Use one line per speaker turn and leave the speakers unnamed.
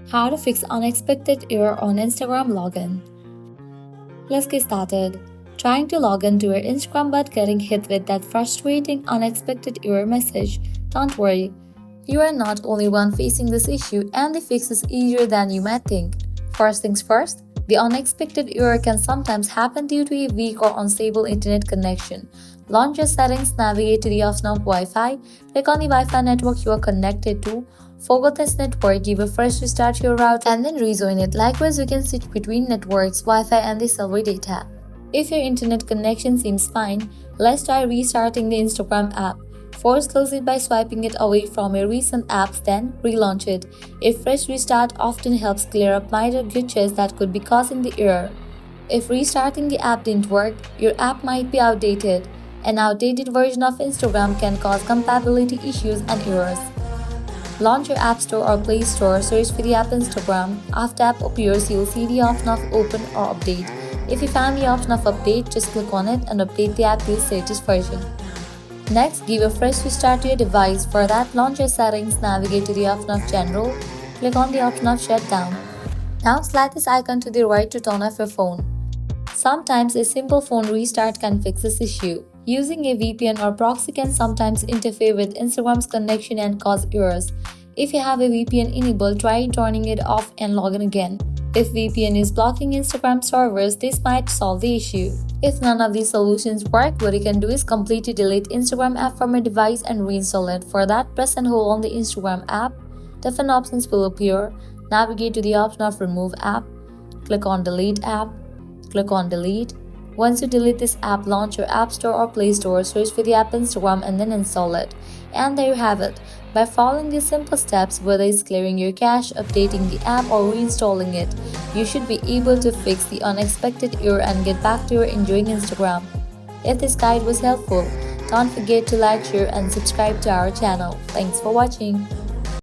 How to fix unexpected error on Instagram login. Let's get started. Trying to log in to your Instagram but getting hit with that frustrating unexpected error message. Don't worry. You are not only one facing this issue, and the fix is easier than you might think. First things first, the unexpected error can sometimes happen due to a weak or unstable internet connection. Launch your settings, navigate to the option of Wi-Fi, click on the Wi-Fi network you are connected to. Forget this network, give a fresh restart to your router and then rejoin it. Likewise, you can switch between networks, Wi-Fi and the silver data. If your internet connection seems fine, let's try restarting the Instagram app. First, close it by swiping it away from your recent apps, then relaunch it. A fresh restart often helps clear up minor glitches that could be causing the error. If restarting the app didn't work, your app might be outdated. An outdated version of Instagram can cause compatibility issues and errors. Launch your App Store or Play Store, search for the app Instagram. After app appears, you'll see the option of Open or Update. If you find the option of Update, just click on it and update the app to its latest version. Next, give a fresh restart to your device. For that, launch your settings, navigate to the option of General, click on the option of Shutdown. Now slide this icon to the right to turn off your phone. Sometimes a simple phone restart can fix this issue. Using a VPN or proxy can sometimes interfere with Instagram's connection and cause errors. If you have a VPN enabled, try turning it off and log in again. If VPN is blocking Instagram servers, this might solve the issue. If none of these solutions work, what you can do is completely delete Instagram app from your device and reinstall it. For that, press and hold on the Instagram app. Different options will appear. Navigate to the option of Remove app. Click on Delete app. Click on Delete. Once you delete this app, launch your App Store or Play Store, search for the app Instagram and then install it. And there you have it. By following these simple steps, whether it's clearing your cache, updating the app or reinstalling it, you should be able to fix the unexpected error and get back to your enjoying Instagram. If this guide was helpful, don't forget to like, share and subscribe to our channel. Thanks for watching.